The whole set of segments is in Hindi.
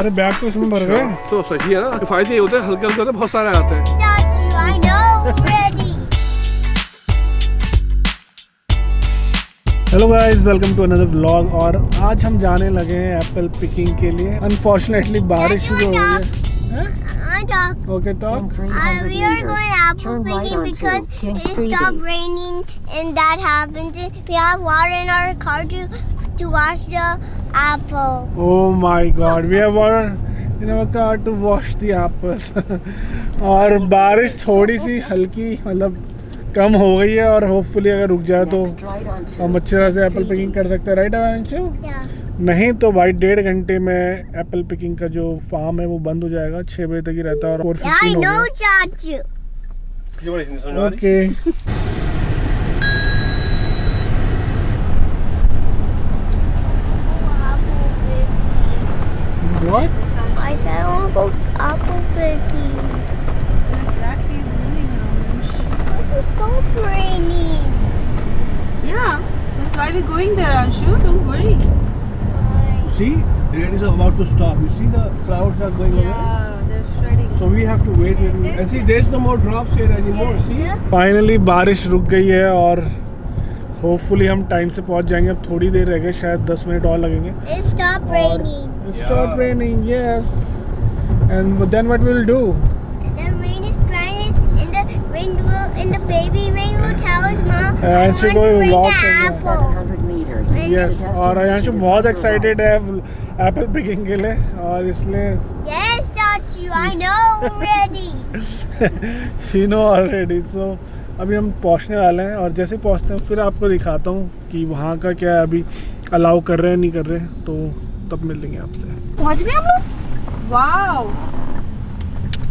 सारे बैग तो इसमें भर गए। तो सही है ना, फायदे ये होते हैं, हल्के हल्के होते हैं, बहुत सारे आते हैं। I know already. Hello guys, welcome to another vlog. और आज हम जाने लगे हैं एप्पल पिकिंग के लिए। अनफॉर्चुनेटली बारिश शुरू हो गई है। I talk. Okay talk. We are going apple picking because it stopped raining and that happens. We have water in our car to wash the apple. Oh my God, we have water in our car to wash the apples. और बारिश थोड़ी सी हल्की मतलब कम हो गई है और होपफुली अगर रुक जाए तो हम अच्छी तरह से एप्पल पिकिंग कर सकते हैं, राइट अंशु? Yeah. नहीं तो भाई 1.5 घंटे में एप्पल पिकिंग का जो फार्म है वो बंद हो जाएगा। 6 बजे तक ही रहता है और 4:15 I हो know, गया। Chachu. ये बड़ी हिंदी समझ आ रही। Okay what? I said I want to go apple picking. Exactly doing It's stop raining. Yeah, that's why we're going there, Anshu. Don't worry. See, the rain is about to stop. You see the clouds are going away. Yeah, they're shredding. So we have to wait and see there's no more drops here anymore. See? Finally बारिश रुक गई है और होपफुली हम टाइम से पहुंच जाएंगे। अब थोड़ी देर रह गई, शायद 10 मिनट और लगेंगे। It stopped raining. It stopped raining, yes. And then what we'll do? And the rain is crying and the wind will and the baby rain will tell us, Mom, I And want she to go bring walk the and apple. 700 meters. Yes. और अंशु बहुत एक्साइटेड है एप्पल पिकिंग के लिए और इसलिए Yes, Chachu, I know already. you know already. So अभी हम पहुंचने वाले हैं और जैसे ही पहुंचते हैं फिर आपको दिखाता हूँ कि वहाँ का क्या है, अभी अलाउ कर रहे हैं नहीं कर रहे हैं, तो तब मिल लेंगे आपसे। पहुंच गए हम लोग? Wow.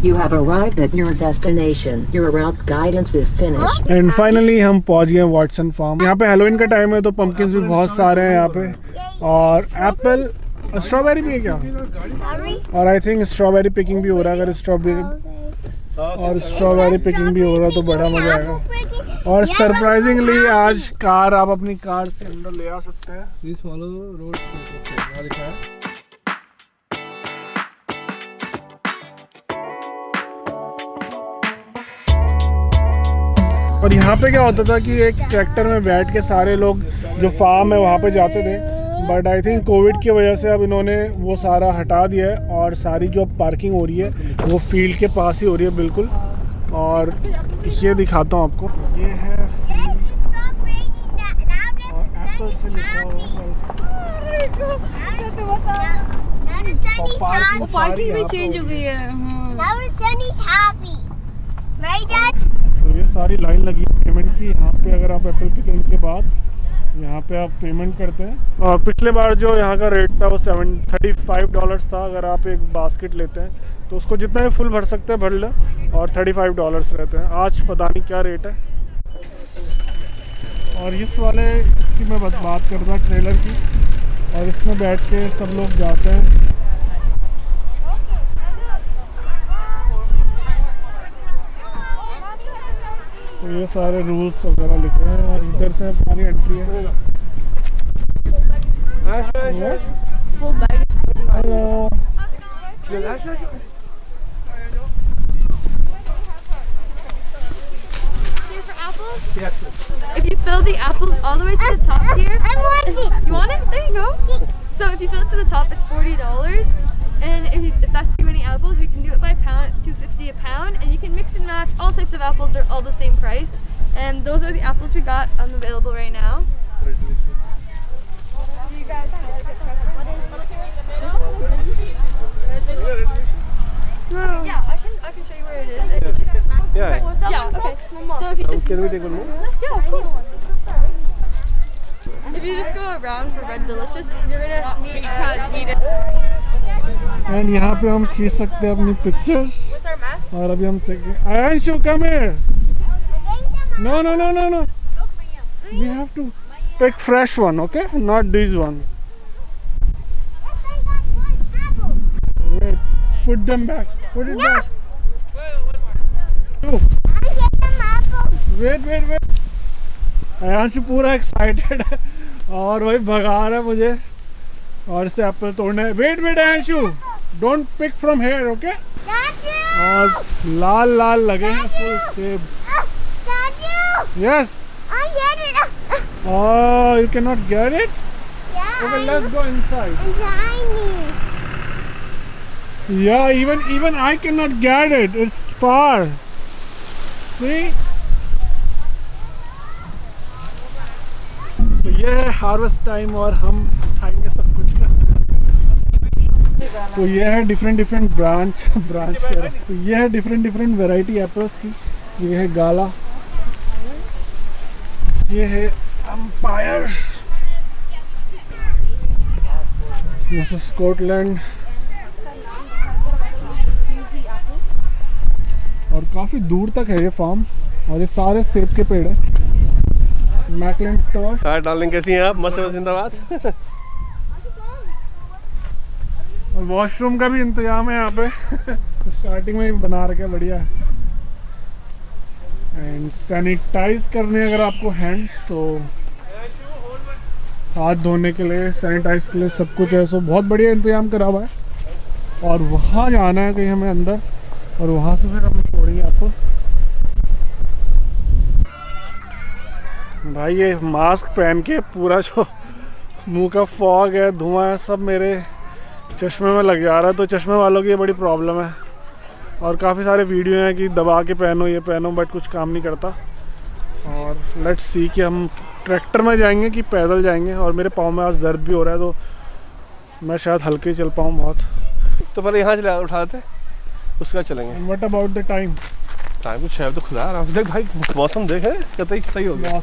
You have arrived at your destination. Your route guidance is finished. And finally हम पहुंच गए वॉटसन फार्म। यहाँ पे हेलोवीन का टाइम है तो पंपकिन्स भी बहुत सारे हैं यहाँ पे और एप्पल स्ट्रॉबेरी भी है क्या? Sorry. और आई थिंक स्ट्रॉबेरी पिकिंग भी हो रहा है। अगर स्ट्रॉबेरी पिकिंग भी हो रहा है तो बड़ा मजा आएगा। और सरप्राइजिंगली आज कार आप अपनी कार से अंदर ले आ सकते हैं। प्लीज फॉलो रोड लिखा है। और यहाँ पे क्या होता था कि एक ट्रैक्टर में बैठ के सारे लोग जो फार्म है वहाँ पे जाते थे, बट आई थिंक कोविड की वजह से अब इन्होंने वो सारा हटा दिया है और सारी जो पार्किंग हो रही है वो फील्ड के पास ही हो रही है बिल्कुल। और ये दिखाता हूँ आपको, ये है Yes, it stopped raining. और एप्पल से लिखा हुआ Now the sun is happy. वो पार्किंग भी चेंज हो गई है। हाँ। Now the sun is happy. Right, Dad? तो ये सारी लाइन लगी है पेमेंट की। यहाँ पे अगर आप एप्पल पिकिंग के बाद यहाँ पे आप पेमेंट करते हैं और पिछले बार जो यहाँ का रेट था वो $35 था। अगर आप एक बास्केट लेते हैं तो उसको जितना भी फुल भर सकते हैं भर लो और $35 रहते हैं। आज पता नहीं क्या रेट है। और इस वाले इसकी मैं बात कर रहा ट्रेलर की, और इसमें बैठ के सब लोग जाते हैं। तो ये सारे रूल्स वगैरह लिखे हैं और इधर से हमारी एंट्री है। Hello If you fill the apples all the way to the top here, I want it. you want it? There you go. So if you fill it to the top, it's $40. And if that's too many apples, we can do it by pound. It's $2.50 a pound, and you can mix and match. All types of apples are all the same price. And those are the apples we got available right now. Yeah, I can show you where it is. It's just yeah. Okay. So if you just Can we take one more? yeah, of course. If you just go around for Red Delicious, you're gonna meet and यहाँ पे हम खींच सकते हैं अपनी पिक्चर्स। with our mask. और अभी हम Anshu come here, no no no no no, we have to pick fresh one, okay, not this one. Put them back, put it back. Wait wait wait. Anshu पूरा एक्साइटेड है और वही भगा रहा है मुझे और से एप्पल तोड़ना है। Wait wait Anshu, don't pick from here, okay? Daddy! और लाल लाल लगे हैं फुल सेब। Daddy! Yes. I get it! Oh, you cannot get it? Yeah! Okay, let's go inside. And tiny! Yeah, even I cannot get it. It's far. See? तो ये है हार्वेस्ट टाइम और हम खाएंगे सब कुछ। तो ये है डिफरेंट ब्रांच कह रहा हूं। तो ये है डिफरेंट वैरायटी एप्पल्स की। ये है गाला, ये है एम्पायर, दिस इज स्कॉटलैंड। और काफ़ी दूर तक है ये फार्म और ये सारे सेब के पेड़ हैं। मैकलिंटोश। हाँ डार्लिंग, कैसी हैं आप? मस्त जिंदाबाद। और वॉशरूम का भी इंतजाम है यहाँ पे। स्टार्टिंग में ही बना रखे, बढ़िया है। एंड सैनिटाइज करने अगर आपको हैंड्स, तो हाथ धोने के लिए, सैनिटाइज के लिए सब कुछ है। सो बहुत बढ़िया इंतजाम करा हुआ है। और वहाँ जाना है कहीं हमें अंदर, और वहाँ से फिर हम छोड़ेंगे आपको। भाई ये मास्क पहन के पूरा जो मुंह का फॉग है, धुआं है, सब मेरे चश्मे में लग जा रहा है। तो चश्मे वालों की ये बड़ी प्रॉब्लम है। और काफ़ी सारे वीडियो हैं कि दबा के पहनो, ये पहनो, बट कुछ काम नहीं करता। और लेट्स सी कि हम ट्रैक्टर में जाएंगे कि पैदल जाएंगे। और मेरे पाँव में आज दर्द भी हो रहा है, तो मैं शायद हल्के ही चल पाऊँ बहुत। तो पहले यहाँ चले उठाते, उसका चलेंगे। What about the time? Time कुछ है तो खुदा आराम से देख भाई, मौसम देख है कतई सही हो गया।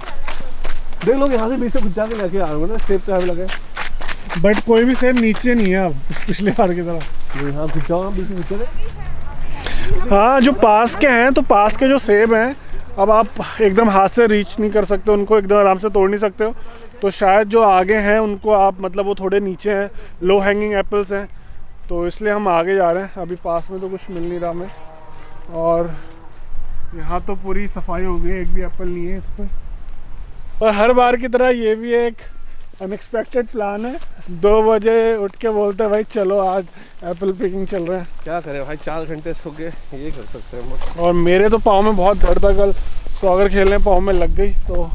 देख लोग यहाँ से बीच से कुछ जाके लेके आ रहे हो ना, सेब टाइम लगे। बट कोई भी सेब नीचे नहीं है अब पिछले बार की तरह। यहाँ कुछ जाओ बीच नीचे। हाँ, जो पास के हैं, तो पास के जो सेब हैं अब आप एकदम हाथ से रीच नहीं कर सकते, उनको एकदम आराम से तोड़ नहीं सकते हो। तो शायद जो आगे हैं उनको आप, मतलब वो थोड़े नीचे हैं, लो हैंगिंग एप्पल्स हैं, तो इसलिए हम आगे जा रहे हैं। अभी पास में तो कुछ मिल नहीं रहा हमें। और यहाँ तो पूरी सफाई हो गई, एक भी एप्पल नहीं है इस पर। और हर बार की तरह ये भी एक अनएक्सपेक्टेड प्लान है। 2 बजे उठ के बोलते हैं भाई चलो आज एप्पल पिकिंग चल रहा है। क्या करें भाई, 4 घंटे सो के ये कर सकते हैं। और मेरे तो पाँव में बहुत दर्द था कल, सॉकर खेलने पाँव में लग गई, तो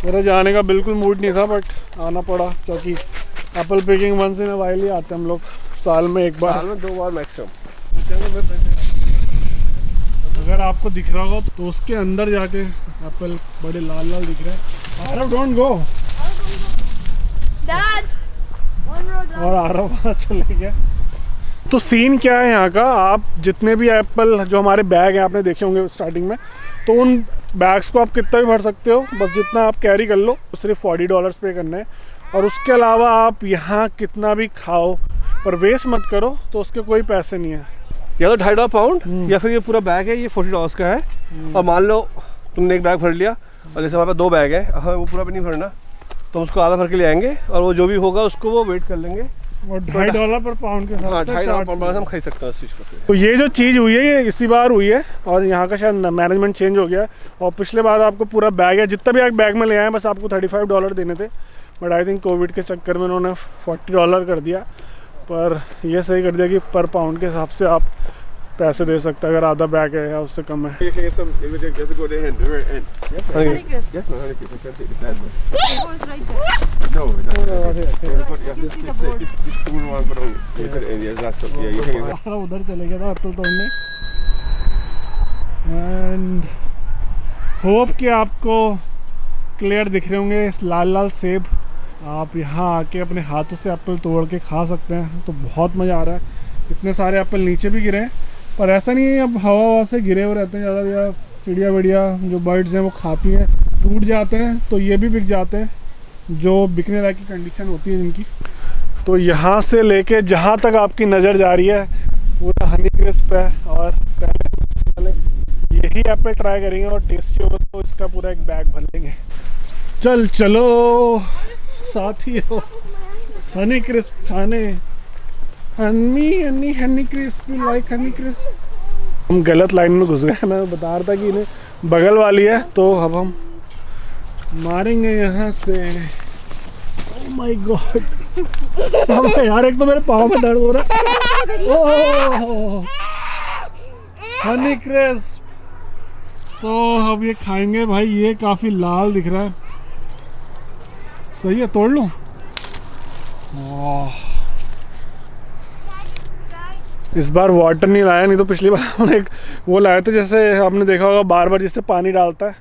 मेरा जाने का बिल्कुल मूड नहीं था, बट आना पड़ा क्योंकि apple picking once in a while ही आते हम लोग, साल में एक बार, साल में 2 बार मैक्सिमम। अगर आपको दिख रहा होगा तो उसके अंदर जाके एप्पल बड़े लाल लाल दिख रहे हैं। Aarav don't go. Dad! One road down. और आरव वहाँ चले गया। तो सीन क्या है यहाँ का, आप जितने भी एप्पल, जो हमारे बैग हैं आपने देखे होंगे स्टार्टिंग में, तो उन बैग्स को आप कितना भी भर सकते हो, बस जितना आप कैरी कर लो, सिर्फ $40 पे करना है। और उसके अलावा आप यहाँ कितना भी खाओ पर वेस्ट मत करो, तो उसके कोई पैसे नहीं है। या तो $2.5 पाउंड या फिर ये पूरा बैग है, ये $40 का है। और मान लो तुमने एक बैग भर लिया, और जैसे हमारे पास 2 बैग है, हमें वो पूरा भी नहीं भरना, तो उसको आधा भर के ले आएंगे, और वो जो भी होगा उसको वो वेट कर लेंगे। और $2.5 पर पाउंड के हाँ, साथ $2.5 पाउंड हम खरीद सकते हैं उस चीज़ को। तो ये जो चीज़ हुई है ये इसी बार हुई है, और यहाँ का शायद मैनेजमेंट चेंज हो गया है। और पिछले बार आपको पूरा बैग है, जितना भी आप बैग में ले आए, बस आपको $35 देने थे, बट आई थिंक कोविड के चक्कर में उन्होंने $40 कर दिया। पर ये सही कर दिया कि पर पाउंड के हिसाब से आप पैसे दे सकते हैं अगर आधा बैग है या उससे कम है। उधर चले गया था एप्पल तोड़ने। एंड होप कि आपको क्लियर दिख रहे होंगे लाल लाल सेब। आप यहाँ आके अपने हाथों से एप्पल तोड़ के खा सकते हैं, तो बहुत मज़ा आ रहा है। इतने सारे एप्पल नीचे भी गिरे हैं, पर ऐसा नहीं है अब हवा से गिरे हुए रहते हैं ज़्यादा, या चिड़िया विड़िया जो बर्ड्स हैं वो खाती हैं, टूट जाते हैं, तो ये भी बिक जाते हैं, जो बिकने लायक की कंडीशन होती है इनकी। तो यहाँ से लेके जहाँ तक आपकी नज़र जा रही है पूरा हनी क्रिस्प है। और पहले यही एप्पल ट्राई करेंगे, और टेस्टी होगा तो इसका पूरा एक बैग भर लेंगे। चलो साथी हो, हनी क्रिस्प खाने। Honey crisp, like Honey crisp. हम गलत लाइन में घुस गए, मैं बता रहा था कि इन्हें बगल वाली है, तो अब हम मारेंगे यहाँ से। माय गॉड यार, एक तो मेरे पाँव में दर्द हो रहा है। ओह हनी क्रिस्प, तो अब ये खाएंगे भाई। ये काफ़ी लाल दिख रहा है, सही है, तोड़ लूँ? इस बार वाटर नहीं लाया, नहीं तो पिछली बार हमने एक वो लाया था, जैसे आपने देखा होगा बार बार जिससे पानी डालता है,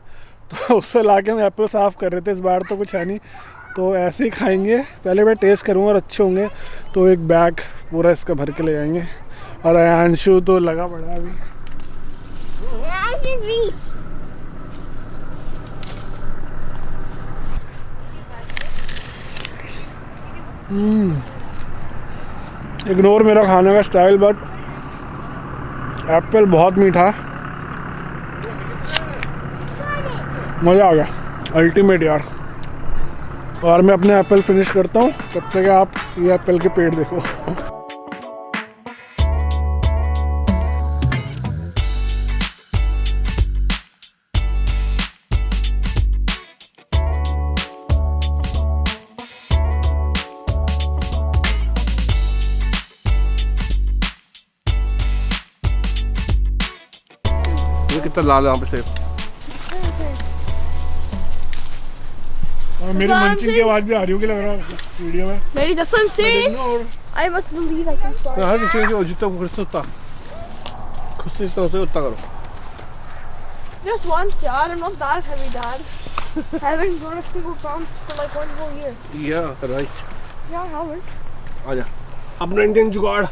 तो उससे ला के हम एप्पल साफ़ कर रहे थे। इस बार तो कुछ है नहीं, तो ऐसे ही खाएंगे। पहले मैं टेस्ट करूँगा और अच्छे होंगे तो एक बैग पूरा इसका भर के ले जाएंगे। और आयांशु तो लगा पड़ा है अभी। इग्नोर मेरा खाने का स्टाइल, बट एप्पल बहुत मीठा है, मज़ा आ गया, अल्टीमेट यार। और मैं अपने एप्पल फिनिश करता हूँ, तब तक आप ये एप्पल के पेड़ देखो। कितना लाल है यहाँ पे सेब। और मेरी मंचिंग की आवाज़ भी आ रही होगी लग रहा है वीडियो में। Maybe that's what I'm saying. I must believe I can fly. हर चीज़ जितना खुद से उतना हो सके उतना करो। Just once, yaar. I'm not that heavy, Dad. I haven't grown a single pound for like 1 whole year. Yeah, right. Yeah, I haven't. आजा। अपना इंडियन जुगाड़,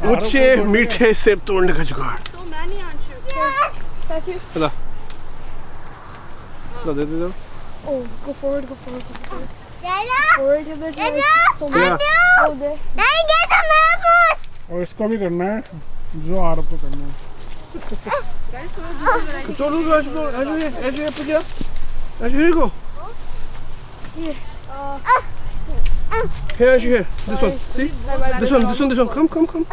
ऊंचे मीठे सेब तोड़ने का जुगाड़। So many, aren't you? Thank you. चला, चला दे दे। Oh, go forward, go forward, go forward. Dada, Forward, there's like so Yeah. many. Oh, there. Daddy, get some apples. और इसको भी करना है, जो आरब को करना है। चलो ऐसे पूजा, ऐसे go. Here. Here, here. This one. See? This one. Come.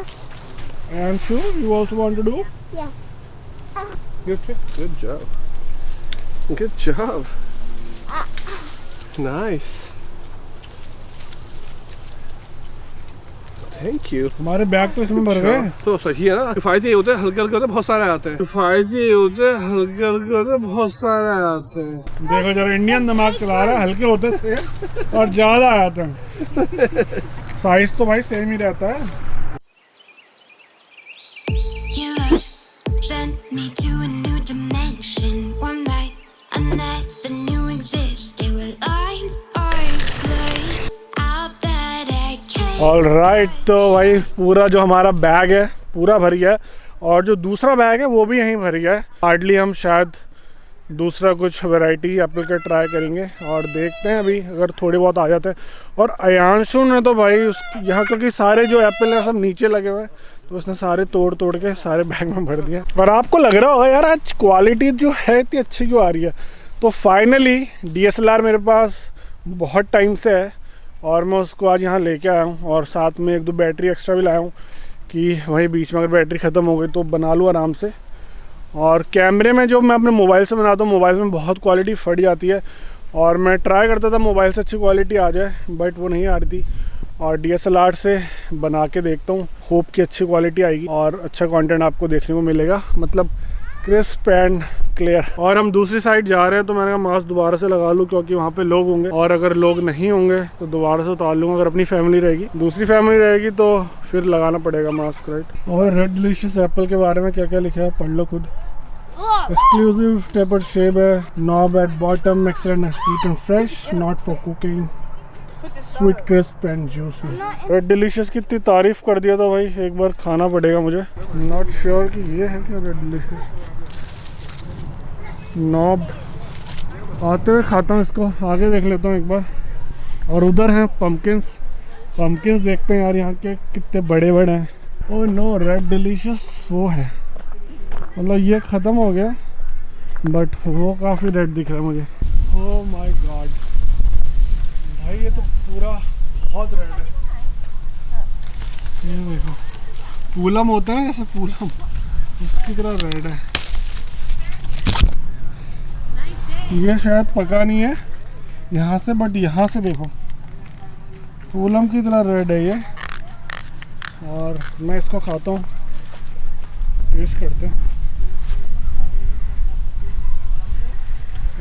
And sure, you also want to do? Yeah. Good job. Nice. Thank you. हमारे बैग तो इसमें भर गए। तो सही है ना, किफायती होते हैं, हल्के होते हैं, बहुत सारे आते हैं। किफायती होते हैं, हल्के होते हैं, बहुत सारे आते हैं। देखो जरा, इंडियन दिमाग चला रहा है, हल्के होते से और ज़्यादा आते हैं। साइज तो भाई सेम ही रहता है। Your love sent me to a new dimension. One night I never knew existed. Were lines I blurred out that I can't. Alright, तो भाई पूरा जो हमारा बैग है पूरा भर गया है, और जो दूसरा बैग है वो भी यहीं भर गया है। हार्डली हम शायद दूसरा कुछ वैरायटी एप्पल का ट्राई करेंगे और देखते हैं अभी अगर थोड़े बहुत आ जाते हैं। और अयांशु ने तो भाई उस यहाँ क्योंकि सारे जो एप्पल हैं सब नीचे लगे हुए हैं, तो उसने सारे तोड़ के सारे बैग में भर दिया। और आपको लग रहा होगा यार आज क्वालिटी जो है इतनी अच्छी क्यों आ रही है, तो फाइनली DSLR मेरे पास बहुत टाइम से है और मैं उसको आज यहाँ लेके आया हूँ, और साथ में 1-2 बैटरी एक्स्ट्रा भी लाया हूँ कि वहीं बीच में अगर बैटरी ख़त्म हो गई तो बना लूँ आराम से। और कैमरे में जो मैं अपने मोबाइल से बनाता हूँ, मोबाइल में बहुत क्वालिटी फट जाती है, और मैं ट्राई करता था मोबाइल से अच्छी क्वालिटी आ जाए, बट वो नहीं आ रही थी। और DSLR से बना के देखता हूँ, होप कि अच्छी क्वालिटी आएगी और अच्छा कंटेंट आपको देखने को मिलेगा, मतलब क्रिस्प एंड क्लियर। और हम दूसरी साइड जा रहे हैं, तो मैंने कहा मास्क दोबारा से लगा लूँ क्योंकि वहाँ पे लोग होंगे, और अगर लोग नहीं होंगे तो दोबारा से उतार लूँगा। अगर अपनी फैमिली रहेगी, दूसरी फैमिली रहेगी तो फिर लगाना पड़ेगा मास्क, राइट। और रेड डिलीशियस एप्पल के बारे में क्या क्या लिखा है पढ़ लो खुद। एक्सक्लूसिव टेपर्ड शेप है, knob at bottom, excellent eaten fresh, not for cooking, sweet crisp and juicy. Red delicious की इतनी तारीफ कर दिया था भाई, एक बार खाना पड़ेगा मुझे। नॉट श्योर कि ये है क्या रेड डिलीशियस। नॉब आते हुए खाता हूँ इसको, आगे देख लेता हूँ एक बार। और उधर हैं पम्पकिन्स देखते हैं यार यहाँ के कितने बड़े बड़े हैं। ओह नो, रेड डिलीशियस वो है, मतलब ये ख़त्म हो गया बट वो काफ़ी रेड दिख रहा है मुझे। ओह माय गॉड भाई, ये तो पूरा बहुत रेड है। ये देखो, पूलम होता है ना जैसे पूलम, उसकी तरह रेड है। ये शायद पका नहीं है यहाँ से, बट यहाँ से देखो पूनम की तरह रेड है ये, और मैं इसको खाता हूँ, टेस्ट करते हैं।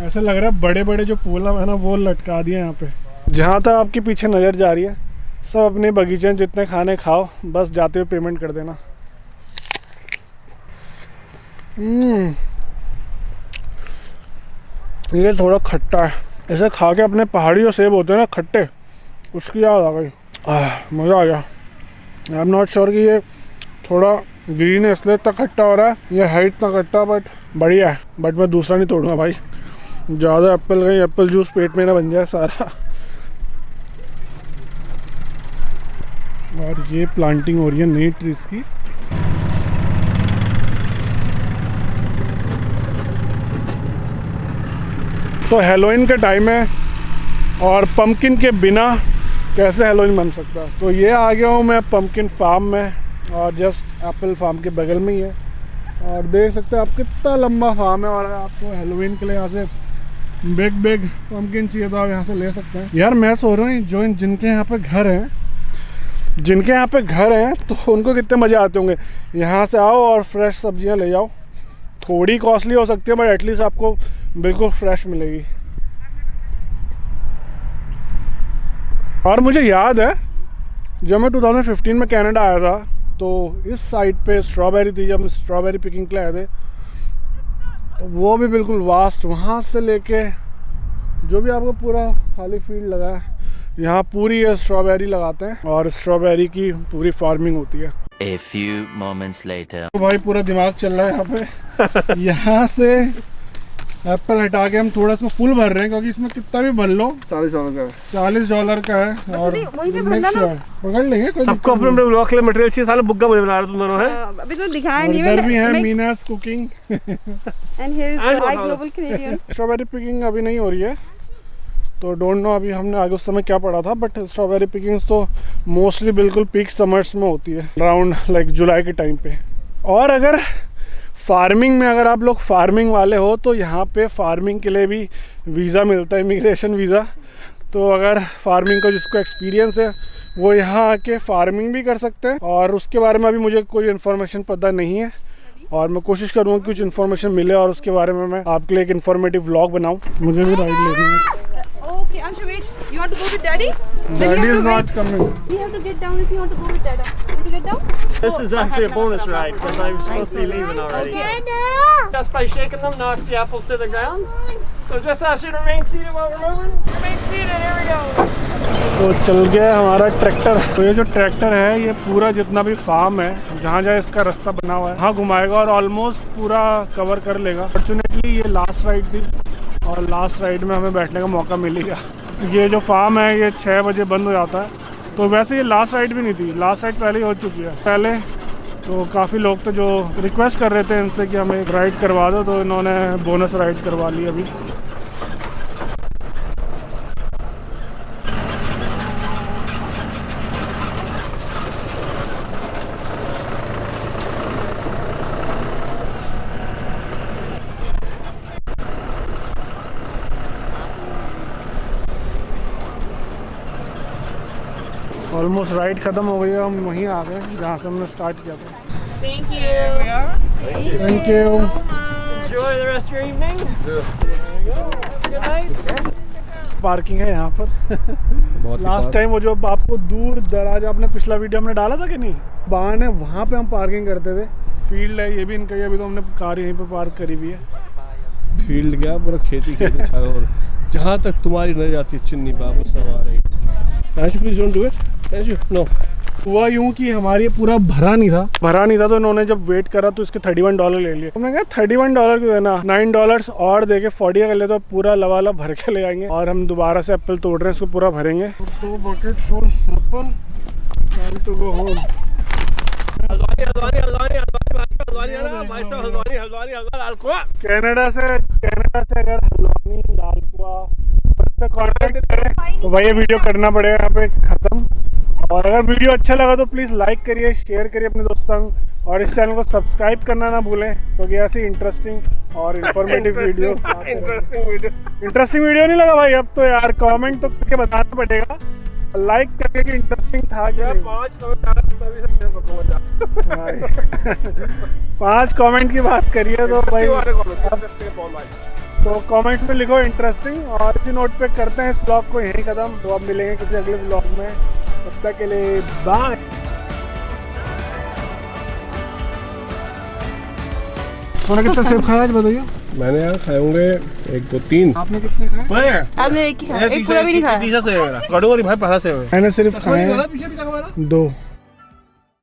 ऐसे लग रहा है बड़े बड़े जो पूनम है ना वो लटका दिए यहाँ पे। जहाँ तक आपके पीछे नज़र जा रही है सब अपने बगीचे में जितने खाने खाओ, बस जाते हुए पेमेंट कर देना। ये थोड़ा खट्टा है, ऐसे खा के अपने पहाड़ी जो सेब होते हैं ना खट्टे, उसकी याद आ गई। मज़ा आ गया। आई एम नॉट श्योर कि ये थोड़ा ग्रीन है इसलिए इतना खट्टा हो रहा है, ये है इतना खट्टा, बट बढ़िया है। बट मैं दूसरा नहीं तोड़ूंगा भाई, ज़्यादा एप्पल गई, एप्पल जूस पेट में ना बन जाए सारा। और ये प्लांटिंग हो रही है नई ट्रीज की। तो हेलोइन का टाइम है और पंपकिन के बिना कैसे हेलोइन बन सकता है। तो ये आ गया हूँ मैं पंपकिन फार्म में, और जस्ट एप्पल फार्म के बगल में ही है। और देख सकते हैं आप कितना लंबा फार्म है, और आपको हेलोइन के लिए यहाँ से बिग पंपकिन चाहिए तो आप यहाँ से ले सकते हैं। यार मैं सोच रहा हूँ जिनके यहाँ पे घर हैं तो उनको कितने मज़े आते होंगे। यहाँ से आओ और फ्रेश सब्जियाँ ले जाओ, थोड़ी कॉस्टली हो सकती है बट एटलीस्ट आपको बिल्कुल फ्रेश मिलेगी। और मुझे याद है जब मैं 2015 में कनाडा आया था तो इस साइड पे स्ट्रॉबेरी थी, जब हम स्ट्रॉबेरी पिकिंग के लिए आए थे तो वो भी बिल्कुल वास्ट, वहाँ से लेके जो भी आपको पूरा खाली फील्ड लगा है यहाँ पूरी ये स्ट्रॉबेरी लगाते हैं और स्ट्रॉबेरी की पूरी फार्मिंग होती है। A few moments later. तो भाई पूरा दिमाग चल रहा है यहाँ पे। यहाँ से एप्पल हटा के हम थोड़ा इसमें फुल भर रहे हैं क्योंकि इसमें कितना भी भर लो $40 का है। और पकड़ लेंगे, सबको अपने अपने ब्लॉग के लिए मटेरियल चाहिए। साले बुग्गा मुझे बना रहे तुम दोनों हैं। अभी तो दिखाया नहीं इधर भी है मीनास cooking. And here is I global Canadian. Strawberry picking अभी नहीं हो रही है तो डोंट नो अभी हमने आगे उस समय क्या पढ़ा था, बट स्ट्रॉबेरी पिकिंग तो मोस्टली बिल्कुल पीक समर्स में होती है, अराउंड लाइक जुलाई के टाइम पे। और अगर फार्मिंग में अगर आप लोग फार्मिंग वाले हो तो यहाँ पे फार्मिंग के लिए भी वीज़ा मिलता है, इमिग्रेशन वीज़ा। तो अगर फार्मिंग का जिसको एक्सपीरियंस है वो यहाँ आके फार्मिंग भी कर सकते हैं। और उसके बारे में अभी मुझे कोई इन्फॉर्मेशन पता नहीं है और मैं कोशिश करूँगा कि कुछ इन्फॉर्मेशन मिले और उसके बारे में मैं आपके लिए एक इन्फॉर्मेटिव व्लॉग बनाऊँ। मुझे भी राइड लेनी है। Okay, Anshu, wait. You want to go with Daddy? Daddy is not coming. You have to get down if you want to go with Dada. You want to get down? This is actually a bonus ride because I was supposed to be leaving already. Just by shaking them knocks the apples to the ground. So just ask you to remain seated while we're moving. Remain seated, here we go. तो चल गया हमारा ट्रैक्टर। तो ये जो ट्रैक्टर है ये पूरा जितना भी फार्म है जहाँ जहाँ इसका रास्ता बना हुआ है वहाँ घुमाएगा और ऑलमोस्ट पूरा कवर कर लेगा। फॉर्चुनेटली ये लास्ट राइड थी और लास्ट राइड में हमें बैठने का मौका मिलेगा। ये जो फार्म है ये 6 बजे बंद हो जाता है। तो वैसे ये लास्ट राइड भी नहीं थी, लास्ट राइड पहले ही हो चुकी है। पहले तो काफ़ी लोग थे जो रिक्वेस्ट कर रहे थे इनसे कि हमें राइड करवा दो, तो इन्होंने बोनस राइड करवा ली अभी। ऑलमोस्ट राइड ख़त्म हो गई है, हम वहीं आ गए जहाँ से हमने स्टार्ट किया था। Thank you. Thank you. Enjoy the rest of your evening. There you go. Good night. Parking है यहाँ पर। लास्ट टाइम वो जो आपको दूर दराज आपने पिछला वीडियो हमने डाला था कि नहीं, बाण है वहाँ पे हम पार्किंग करते थे। फील्ड है ये भी इनका, अभी तो हमने कार यहीं पे पार्क करी हुई है। फील्ड गया पूरा खेती चारों ओर, जहाँ तक तुम्हारी नजर आती है चुन्नी बाबू सब आ रही। Please don't do it. No हुआ यूँ कि हमारी पूरा भरा नहीं था तो इन्होंने जब वेट करा तो इसके $31 ले लिए। हमने कहा $31 क्यों देना, $9 और देके 40 कर ले तो पूरा लवाला भर के ले आएंगे। और हम दोबारा से एप्पल तोड़ रहे हैं, इसको पूरा भरेंगे। तो bucket full apple, time to go home. Canada से अगर हल्द्वानी लालकुआ से कांटेक्ट करें तो भाई ये वीडियो करना पड़ेगा यहाँ पे ख़त्म। और अगर वीडियो अच्छा लगा तो प्लीज़ लाइक करिए, शेयर करिए अपने दोस्तों को और इस चैनल को सब्सक्राइब करना ना भूलें क्योंकि ऐसी इंटरेस्टिंग और इन्फॉर्मेटिव वीडियो। इंटरेस्टिंग वीडियो नहीं लगा भाई अब तो यार, कमेंट तो करके बताना पड़ेगा लाइक करके कि इंटरेस्टिंग था कि नहीं? 5 कमेंट की बात करिए तो भाई तो कमेंट में लिखो इंटरेस्टिंग। और इसी नोट पे करते हैं इस ब्लॉग को यहीं खत्म। तो अब मिलेंगे किसी अगले ब्लॉग में, तब तक के लिए बाय। मैंने कितना सेब खाया आज बताइए? मैंने यार खाए होंगे 1 2 3। आपने कितने खाए? आपने एक ही खाया, एक पूरा भी नहीं खाया। तीसरा सेब है मेरा। कटोरी भाई पहला सेब है। मैंने सिर्फ खाए पीछे भी 2।